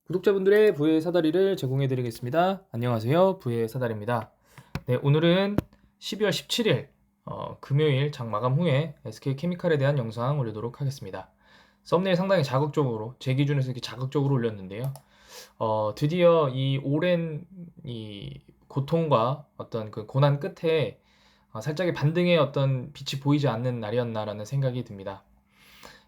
구독자분들의 부의 사다리를 제공해 드리겠습니다. 안녕하세요. 부의 사다리입니다. 네, 오늘은 12월 17일 금요일 장 마감 후에 SK케미칼에 대한 영상 올리도록 하겠습니다. 썸네일 상당히 자극적으로 제 기준에서 이렇게 자극적으로 올렸는데요. 드디어 이 오랜 이 고통과 어떤 그 고난 끝에 살짝의 반등의 어떤 빛이 보이지 않는 날이었나라는 생각이 듭니다.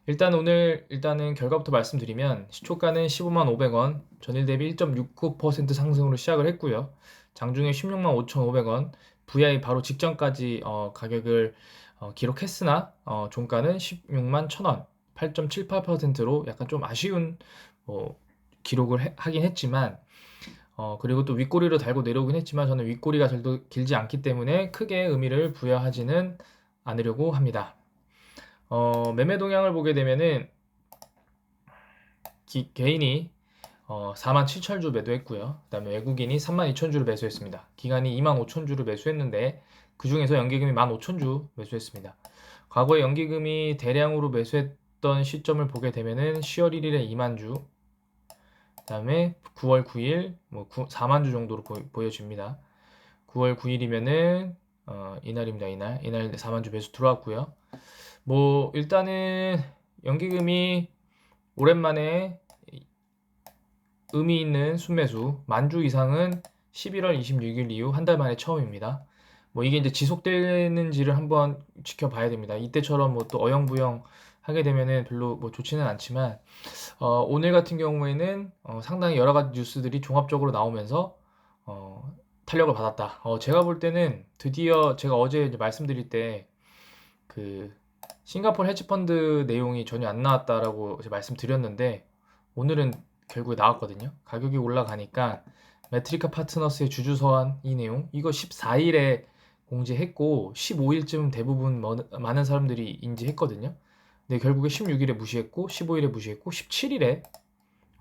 일단은 결과부터 말씀드리면 시초가는 15만 500원, 전일 대비 1.69% 상승으로 시작을 했고요. 장중에 16만 5,500원, VI 바로 직전까지 가격을 기록했으나 종가는 16만 1,000원, 8.78%로 약간 좀 아쉬운 기록을 하긴 했지만 그리고 또 윗꼬리로 달고 내려오긴 했지만 저는 윗꼬리가 절도 길지 않기 때문에 크게 의미를 부여하지는 않으려고 합니다. 매매 동향을 보게 되면은 개인이 47,000주 매도했고요. 그 다음에 외국인이 32,000주를 매수했습니다. 기간이 25,000주를 매수했는데 그 중에서 연기금이 15,000주 매수했습니다. 과거에 연기금이 대량으로 매수했던 시점을 보게 되면은 10월 1일에 2만 주, 그 다음에 9월 9일 4만 주 정도로 보여집니다. 9월 9일이면은 이날입니다. 이날 4만 주 매수 들어왔고요. 일단은 연기금이 오랜만에 의미 있는 순매수 만주 이상은 11월 26일 이후 한 달 만에 처음입니다. 이게 이제 지속되는지를 한번 지켜봐야 됩니다. 이때처럼 또 어영부영 하게 되면은 별로 좋지는 않지만 오늘 같은 경우에는 상당히 여러 가지 뉴스들이 종합적으로 나오면서 탄력을 받았다. 제가 볼 때는 드디어 제가 어제 이제 말씀드릴 때 그 싱가포르 헤지펀드 내용이 전혀 안 나왔다라고 말씀드렸는데 오늘은 결국에 나왔거든요. 가격이 올라가니까 메트리카 파트너스의 주주 서한 이 내용 이거 14일에 공지했고 15일쯤 대부분 많은 사람들이 인지했거든요. 근데 결국에 16일에 무시했고 15일에 무시했고 17일에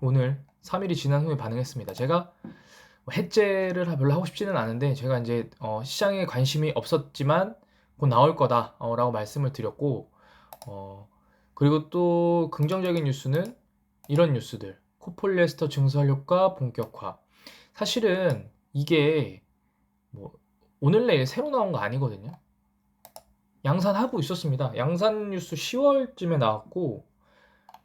오늘 3일이 지난 후에 반응했습니다. 제가 해제를 별로 하고 싶지는 않은데 제가 이제 시장에 관심이 없었지만 곧 나올 거다 라고 말씀을 드렸고 그리고 또 긍정적인 뉴스는 이런 뉴스들 코폴리에스터 증설 효과 본격화. 사실은 이게 오늘 내일 새로 나온 거 아니거든요. 양산하고 있었습니다. 양산 뉴스 10월쯤에 나왔고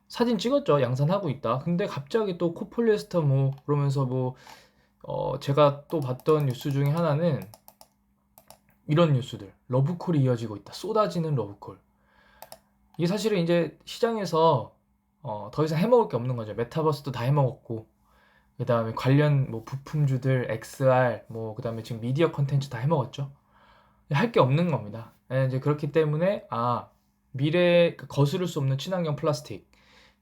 사진 찍었죠. 양산하고 있다. 근데 갑자기 또 코폴리에스터 그러면서 제가 또 봤던 뉴스 중에 하나는 이런 뉴스들. 러브콜이 이어지고 있다. 쏟아지는 러브콜. 이게 사실은 이제 시장에서 더 이상 해먹을 게 없는 거죠. 메타버스도 다 해먹었고 그 다음에 관련 부품주들 XR 그 다음에 지금 미디어 컨텐츠 다 해먹었죠. 할 게 없는 겁니다. 이제 그렇기 때문에 미래 거스를 수 없는 친환경 플라스틱,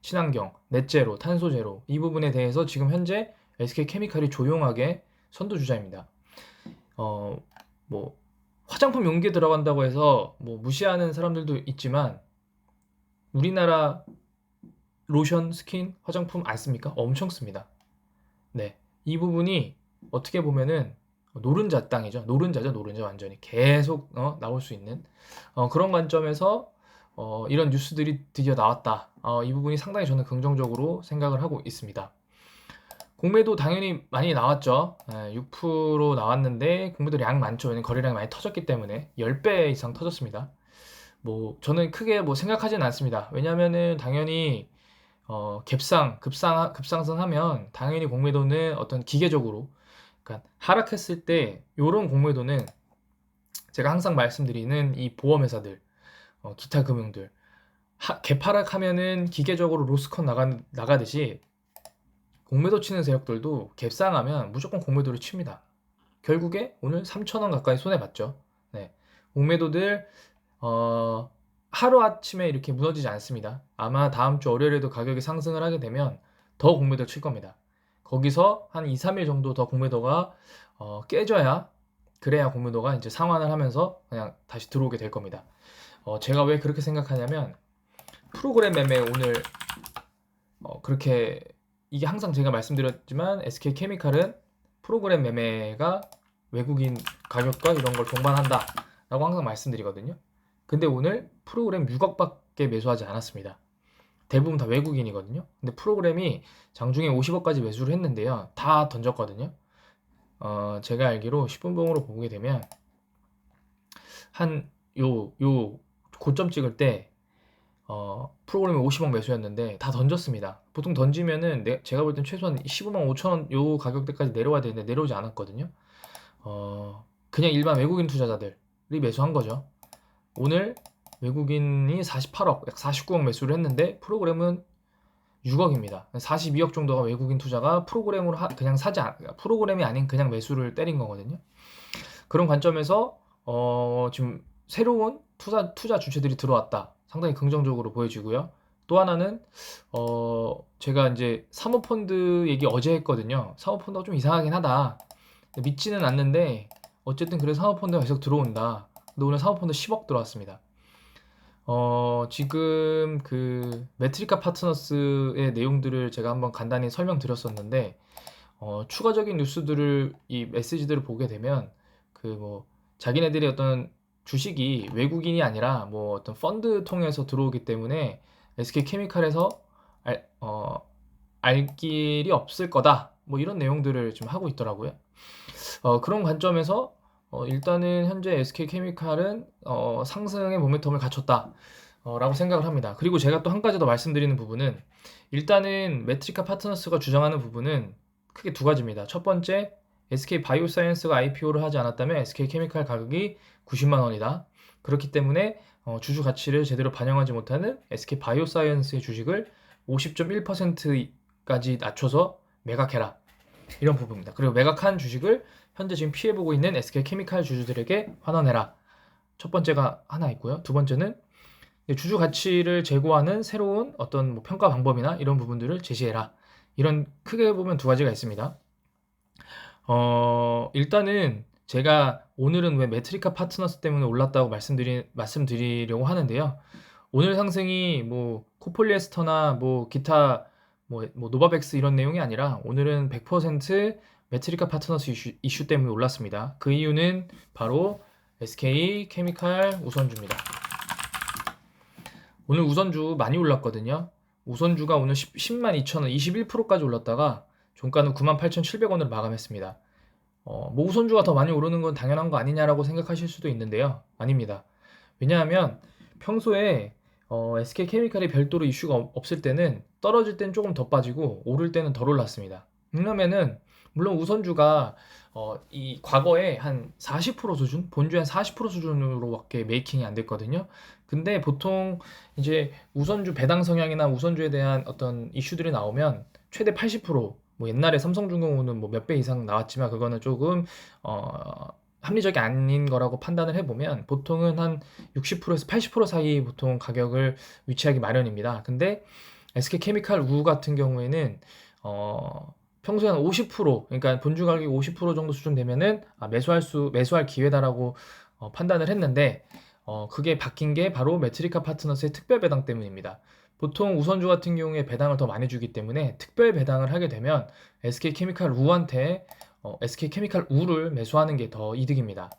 친환경, 넷제로, 탄소제로 이 부분에 대해서 지금 현재 SK케미칼이 조용하게 선두주자입니다. 화장품 용기에 들어간다고 해서 무시하는 사람들도 있지만 우리나라 로션, 스킨, 화장품 안 씁니까? 엄청 씁니다. 네, 이 부분이 어떻게 보면은 노른자 땅이죠. 노른자죠, 노른자 완전히 계속 나올 수 있는 그런 관점에서 이런 뉴스들이 드디어 나왔다. 이 부분이 상당히 저는 긍정적으로 생각을 하고 있습니다. 공매도 당연히 많이 나왔죠. 6% 나왔는데 공매도 량 많죠. 왜냐면 거래량이 많이 터졌기 때문에 10배 이상 터졌습니다. 저는 크게 생각하진 않습니다. 왜냐면은 당연히 급상승하면 당연히 공매도는 어떤 기계적으로 그러니까 하락했을 때 요런 공매도는 제가 항상 말씀드리는 이 보험회사들 기타 금융들 개파락하면은 기계적으로 로스컨 나가듯이 공매도 치는 세력들도 갭상하면 무조건 공매도를 칩니다. 결국에 오늘 3,000원 가까이 손해봤죠. 네. 공매도들 하루아침에 이렇게 무너지지 않습니다. 아마 다음 주 월요일에도 가격이 상승을 하게 되면 더 공매도를 칠 겁니다. 거기서 한 2, 3일 정도 더 공매도가 깨져야 그래야 공매도가 이제 상환을 하면서 그냥 다시 들어오게 될 겁니다. 제가 왜 그렇게 생각하냐면 프로그램 매매 오늘 그렇게 이게 항상 제가 말씀드렸지만 SK케미칼은 프로그램 매매가 외국인 가격과 이런 걸 동반한다 라고 항상 말씀드리거든요. 근데 오늘 프로그램 6억밖에 매수하지 않았습니다. 대부분 다 외국인이거든요. 근데 프로그램이 장중에 50억까지 매수를 했는데요. 다 던졌거든요. 제가 알기로 10분봉으로 보게 되면 한 요 고점 찍을 때 프로그램이 50억 매수였는데 다 던졌습니다. 보통 던지면은 제가 볼 땐 최소한 15만 5천 원 요 가격대까지 내려와야 되는데 내려오지 않았거든요. 그냥 일반 외국인 투자자들이 매수한 거죠. 오늘 외국인이 48억, 약 49억 매수를 했는데 프로그램은 6억입니다. 42억 정도가 외국인 투자가 프로그램으로 그냥 프로그램이 아닌 그냥 매수를 때린 거거든요. 그런 관점에서 지금 새로운 투자 주체들이 들어왔다. 상당히 긍정적으로 보여지고요. 또 하나는 제가 이제 사모펀드 얘기 어제 했거든요. 사모펀드가 좀 이상하긴 하다. 믿지는 않는데 어쨌든 그래서 사모펀드가 계속 들어온다. 근데 오늘 사모펀드 10억 들어왔습니다. 지금 그 메트리카 파트너스의 내용들을 제가 한번 간단히 설명드렸었는데 추가적인 뉴스들을 이 메시지들을 보게 되면 그 뭐 자기네들이 어떤 주식이 외국인이 아니라 뭐 어떤 펀드 통해서 들어오기 때문에 SK케미칼에서 알 길이 없을 거다. 뭐 이런 내용들을 좀 하고 있더라고요. 그런 관점에서 일단은 현재 SK케미칼은 상승의 모멘텀을 갖췄다. 라고 생각을 합니다. 그리고 제가 또 한 가지 더 말씀드리는 부분은 일단은 메트리카 파트너스가 주장하는 부분은 크게 두 가지입니다. 첫 번째, SK 바이오사이언스가 IPO를 하지 않았다면 SK케미칼 가격이 90만 원이다. 그렇기 때문에 주주 가치를 제대로 반영하지 못하는 SK 바이오사이언스의 주식을 50.1%까지 낮춰서 매각해라. 이런 부분입니다. 그리고 매각한 주식을 현재 지금 피해보고 있는 SK케미칼 주주들에게 환원해라. 첫 번째가 하나 있고요. 두 번째는 주주 가치를 제고하는 새로운 어떤 뭐 평가 방법이나 이런 부분들을 제시해라. 이런 크게 보면 두 가지가 있습니다. 일단은 제가 오늘은 왜 메트리카 파트너스 때문에 올랐다고 말씀드리려고 하는데요. 오늘 상승이 뭐 코폴리에스터나 뭐 기타 뭐 노바백스 이런 내용이 아니라 오늘은 100% 메트리카 파트너스 이슈 때문에 올랐습니다. 그 이유는 바로 SK케미칼 우선주입니다. 오늘 우선주 많이 올랐거든요. 우선주가 오늘 10만 2천원 21%까지 올랐다가 종가는 98,700원으로 마감했습니다. 뭐 우선주가 더 많이 오르는 건 당연한 거 아니냐라고 생각하실 수도 있는데요. 아닙니다. 왜냐하면 평소에 SK케미칼이 별도로 이슈가 없을 때는 떨어질 땐 조금 더 빠지고 오를 때는 덜 올랐습니다. 그러면은 물론 우선주가 이 과거에 한 40% 수준, 본주의 한 40% 수준으로밖에 메이킹이 안 됐거든요. 근데 보통 이제 우선주 배당 성향이나 우선주에 대한 어떤 이슈들이 나오면 최대 80%, 뭐 옛날에 삼성중공업은 뭐 몇 배 이상 나왔지만 그거는 조금 합리적이 아닌 거라고 판단을 해보면 보통은 한 60%에서 80% 사이 보통 가격을 위치하기 마련입니다. 근데 SK케미칼 우 같은 경우에는 평소에 한 50%, 그러니까 본주 가격이 50% 정도 수준 되면은 매수할 기회다라고 판단을 했는데 그게 바뀐 게 바로 메트리카 파트너스의 특별 배당 때문입니다. 보통 우선주 같은 경우에 배당을 더 많이 주기 때문에 특별 배당을 하게 되면 SK케미칼 우한테 SK케미칼 우를 매수하는 게 더 이득입니다.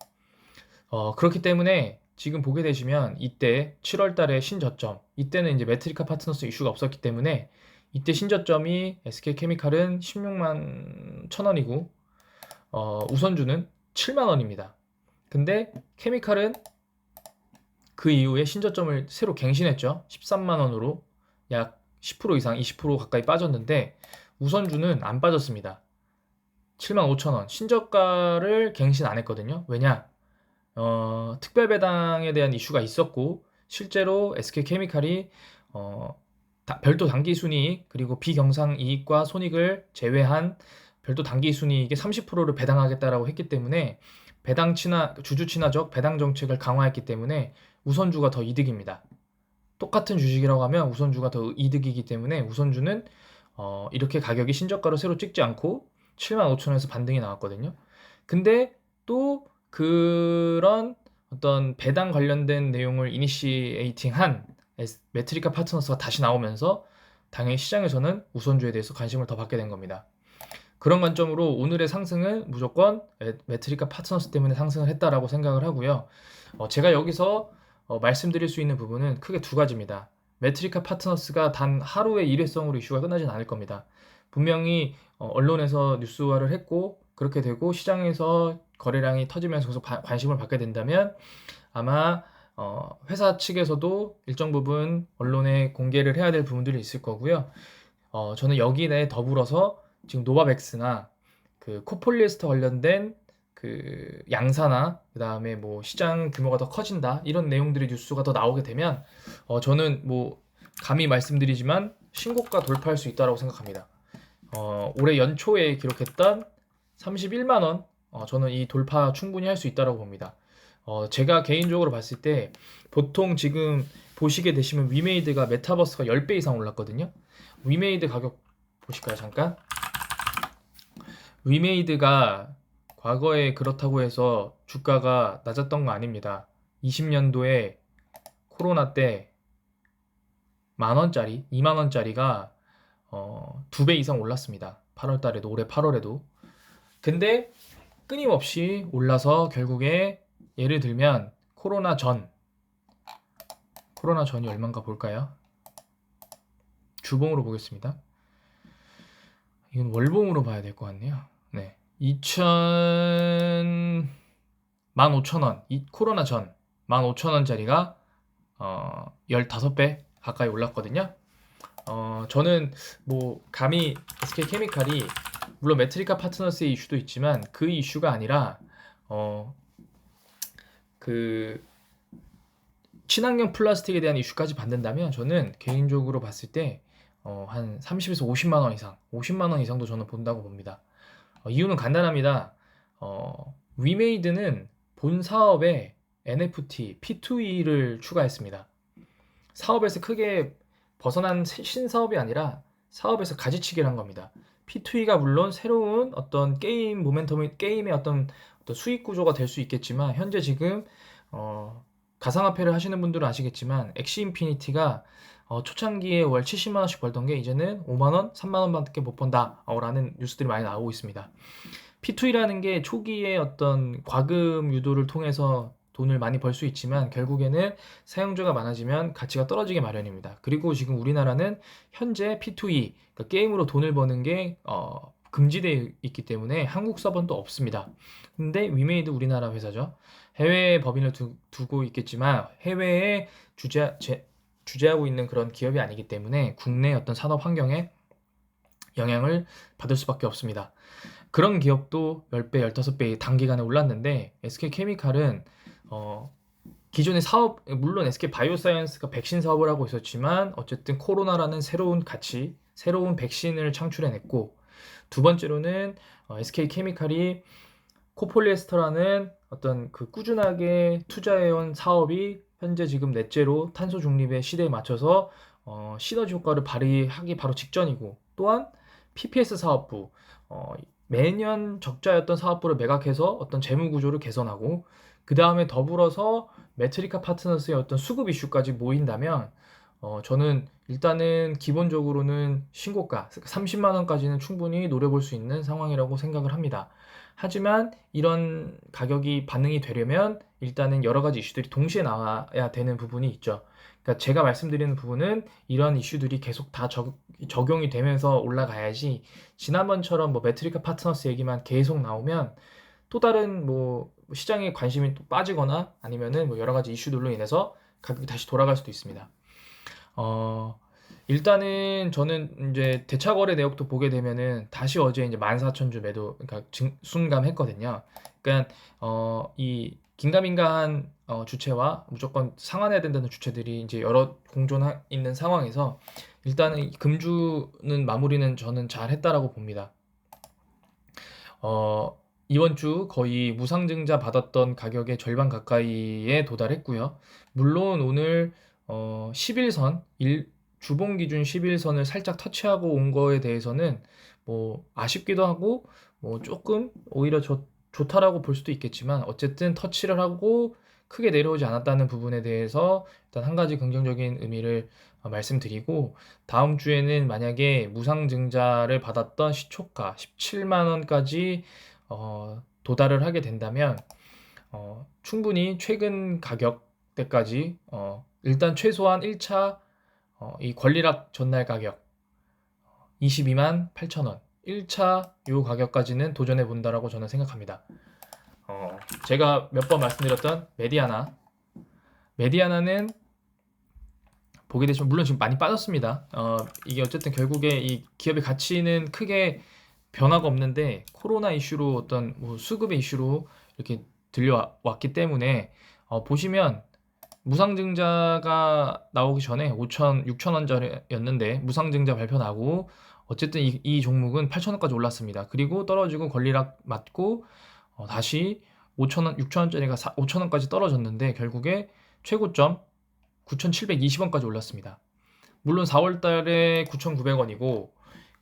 그렇기 때문에 지금 보게 되시면 이때 7월 달에 신저점, 이때는 이제 메트리카 파트너스 이슈가 없었기 때문에 이때 신저점이 SK케미칼은 16만 1천원이고 우선주는 7만 원입니다. 근데 케미칼은 그 이후에 신저점을 새로 갱신했죠. 13만 원으로 약 10% 이상 20% 가까이 빠졌는데 우선주는 안 빠졌습니다. 7만 5천 원 신저가를 갱신 안 했거든요. 왜냐? 특별 배당에 대한 이슈가 있었고 실제로 SK케미칼이 별도 당기 순이익 그리고 비경상 이익과 손익을 제외한 별도 당기 순이익의 30%를 배당하겠다라고 했기 때문에 주주 친화적 배당 정책을 강화했기 때문에 우선주가 더 이득입니다. 똑같은 주식이라고 하면 우선주가 더 이득이기 때문에 우선주는 이렇게 가격이 신저가로 새로 찍지 않고 7만 5천원에서 반등이 나왔거든요. 근데 또 그런 어떤 배당 관련된 내용을 이니시에이팅한 메트리카 파트너스가 다시 나오면서 당연히 시장에서는 우선주에 대해서 관심을 더 받게 된 겁니다. 그런 관점으로 오늘의 상승은 무조건 메트리카 파트너스 때문에 상승을 했다라고 생각을 하고요. 제가 여기서 말씀드릴 수 있는 부분은 크게 두 가지입니다. 매트리카 파트너스가 단 하루의 일회성으로 이슈가 끝나진 않을 겁니다. 분명히 언론에서 뉴스화를 했고 그렇게 되고 시장에서 거래량이 터지면서 계속 관심을 받게 된다면 아마 회사 측에서도 일정 부분 언론에 공개를 해야 될 부분들이 있을 거고요. 저는 여기 내에 더불어서 지금 노바백스나 그 코폴리에스터 관련된 그 양사나 그다음에 뭐 시장 규모가 더 커진다 이런 내용들의 뉴스가 더 나오게 되면 저는 뭐 감히 말씀드리지만 신고가 돌파할 수 있다고 생각합니다. 올해 연초에 기록했던 31만 원 저는 이 돌파 충분히 할 수 있다고 봅니다. 제가 개인적으로 봤을 때 보통 지금 보시게 되시면 위메이드가 메타버스가 10배 이상 올랐거든요. 위메이드 가격 보실까요? 잠깐. 위메이드가 과거에 그렇다고 해서 주가가 낮았던 거 아닙니다. 20년도에 코로나 때 만원짜리, 2만원짜리가 2배 이상 올랐습니다. 8월 달에도, 올해 8월에도. 근데 끊임없이 올라서 결국에 예를 들면 코로나 전이 얼마인가 볼까요? 주봉으로 보겠습니다. 이건 월봉으로 봐야 될 것 같네요. 네. 15,000원, 코로나 전 15,000원짜리가 15배 가까이 올랐거든요. 저는 뭐 감히 SK케미칼이 물론 매트리카 파트너스의 이슈도 있지만 그 이슈가 아니라 그 친환경 플라스틱에 대한 이슈까지 받는다면 저는 개인적으로 봤을 때 한 30에서 50만 원 이상, 50만 원 이상도 저는 본다고 봅니다. 이유는 간단합니다. 위메이드는 본 사업에 NFT, P2E를 추가했습니다. 사업에서 크게 벗어난 신사업이 아니라 사업에서 가지치기를 한 겁니다. P2E가 물론 새로운 어떤 게임 모멘텀이 게임의 어떤 수익 구조가 될 수 있겠지만 현재 지금 가상화폐를 하시는 분들은 아시겠지만 엑시 인피니티가 초창기에 월 70만 원씩 벌던 게 이제는 5만 원, 3만 원밖에 못 번다 라는 뉴스들이 많이 나오고 있습니다. P2E라는 게 초기에 어떤 과금 유도를 통해서 돈을 많이 벌 수 있지만 결국에는 사용자가 많아지면 가치가 떨어지게 마련입니다. 그리고 지금 우리나라는 현재 P2E, 그러니까 게임으로 돈을 버는 게 금지되어 있기 때문에 한국 서버도 없습니다. 근데 위메이드 우리나라 회사죠. 해외에 법인을 두고 있겠지만 해외에 주재하고 있는 그런 기업이 아니기 때문에 국내 어떤 산업 환경에 영향을 받을 수밖에 없습니다. 그런 기업도 10배, 15배 단기간에 올랐는데 SK케미칼은 기존의 사업, 물론 SK바이오사이언스가 백신 사업을 하고 있었지만 어쨌든 코로나라는 새로운 가치, 새로운 백신을 창출해냈고 두 번째로는 SK케미칼이 코폴리에스터라는 어떤 그 꾸준하게 투자해온 사업이 현재 지금 넷째로 탄소 중립의 시대에 맞춰서 시너지 효과를 발휘하기 바로 직전이고 또한 PPS 사업부 매년 적자였던 사업부를 매각해서 어떤 재무 구조를 개선하고 그 다음에 더불어서 매트리카 파트너스의 어떤 수급 이슈까지 모인다면 저는 일단은 기본적으로는 신고가 30만 원까지는 충분히 노려볼 수 있는 상황이라고 생각을 합니다. 하지만 이런 가격이 반응이 되려면 일단은 여러 가지 이슈들이 동시에 나와야 되는 부분이 있죠. 그러니까 제가 말씀드리는 부분은 이런 이슈들이 계속 다 적용이 되면서 올라가야지 지난번처럼 뭐 매트리카 파트너스 얘기만 계속 나오면 또 다른 뭐 시장에 관심이 또 빠지거나 아니면은 뭐 여러 가지 이슈들로 인해서 가격이 다시 돌아갈 수도 있습니다. 일단은 저는 이제 대차 거래 내역도 보게 되면은 다시 어제 이제 14,000주 매도 그러니까 순감했거든요. 그러니까 이 긴가민가한 주체와 무조건 상환해야 된다는 주체들이 이제 여러 공존 있는 상황에서 일단은 금주는 마무리는 저는 잘 했다라고 봅니다. 이번 주 거의 무상증자 받았던 가격의 절반 가까이에 도달했고요. 물론 오늘 11선 주봉 기준 11선을 살짝 터치하고 온 거에 대해서는 뭐 아쉽기도 하고 뭐 조금 오히려 좋다라고 볼 수도 있겠지만 어쨌든 터치를 하고 크게 내려오지 않았다는 부분에 대해서 일단 한 가지 긍정적인 의미를 말씀드리고 다음 주에는 만약에 무상증자를 받았던 시초가 17만 원까지 도달을 하게 된다면 충분히 최근 가격대까지 일단 최소한 1차 이 권리락 전날 가격 22만 8천 원 1차 요 가격까지는 도전해 본다라고 저는 생각합니다. 제가 몇 번 말씀드렸던 메디아나는 보게 되시면 물론 지금 많이 빠졌습니다. 이게 어쨌든 결국에 이 기업의 가치는 크게 변화가 없는데 코로나 이슈로 어떤 뭐 수급의 이슈로 이렇게 들려왔기 때문에 보시면 무상증자가 나오기 전에 6,000원짜리였는데 무상증자 발표 나고 어쨌든 이 종목은 8,000원까지 올랐습니다. 그리고 떨어지고 권리락 맞고 다시 5,000원, 6,000원짜리가 5,000원까지 떨어졌는데 결국에 최고점 9,720원까지 올랐습니다. 물론 4월 달에 9,900원이고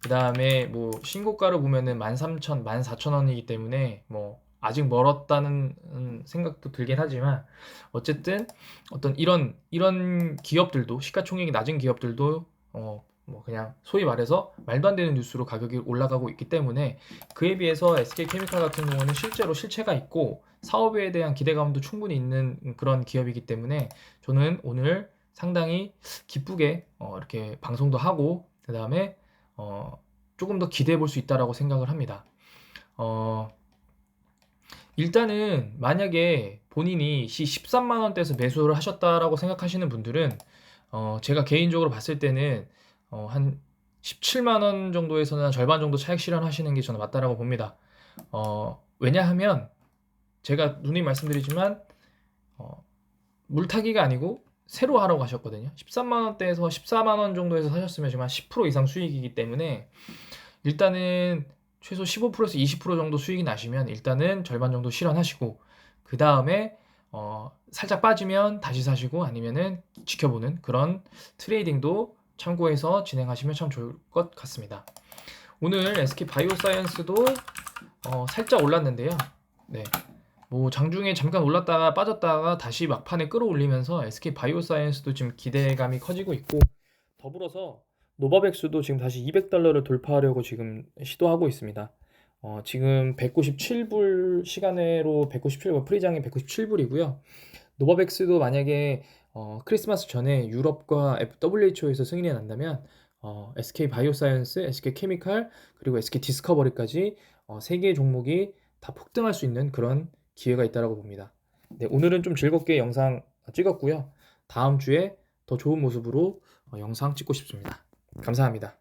그 다음에 뭐 신고가를 보면은 13,000, 14,000원이기 때문에 뭐 아직 멀었다는 생각도 들긴 하지만 어쨌든 어떤 이런 기업들도 시가총액이 낮은 기업들도 뭐 그냥 소위 말해서 말도 안 되는 뉴스로 가격이 올라가고 있기 때문에 그에 비해서 SK케미칼 같은 경우는 실제로 실체가 있고 사업에 대한 기대감도 충분히 있는 그런 기업이기 때문에 저는 오늘 상당히 기쁘게 이렇게 방송도 하고 그 다음에 조금 더 기대해 볼 수 있다라고 생각을 합니다. 일단은 만약에 본인이 13만 원대에서 매수를 하셨다라고 생각하시는 분들은 제가 개인적으로 봤을 때는 한 17만 원 정도에서는 절반 정도 차익 실현하시는 게 저는 맞다라고 봅니다. 왜냐하면 제가 누누이 말씀드리지만 물타기가 아니고 새로 하라고 하셨거든요. 13만 원대에서 14만 원 정도에서 사셨으면 지금 한 10% 이상 수익이기 때문에 일단은 최소 15%에서 20% 정도 수익이 나시면 일단은 절반 정도 실현하시고 그 다음에 살짝 빠지면 다시 사시고 아니면은 지켜보는 그런 트레이딩도 참고해서 진행하시면 참 좋을 것 같습니다. 오늘 SK 바이오사이언스도 살짝 올랐는데요. 네. 뭐 장중에 잠깐 올랐다가 빠졌다가 다시 막판에 끌어올리면서 SK 바이오사이언스도 지금 기대감이 커지고 있고 더불어서 노바백스도 지금 다시 $200를 돌파하려고 지금 시도하고 있습니다. 지금 197불 시간외로 197불 프리장이 197불이고요. 노바백스도 만약에 크리스마스 전에 유럽과 WHO에서 승인이 난다면 SK 바이오사이언스, SK 케미칼 그리고 SK 디스커버리까지 세 개의 종목이 다 폭등할 수 있는 그런 기회가 있다라고 봅니다. 네, 오늘은 좀 즐겁게 영상 찍었고요. 다음 주에 더 좋은 모습으로 영상 찍고 싶습니다. 감사합니다.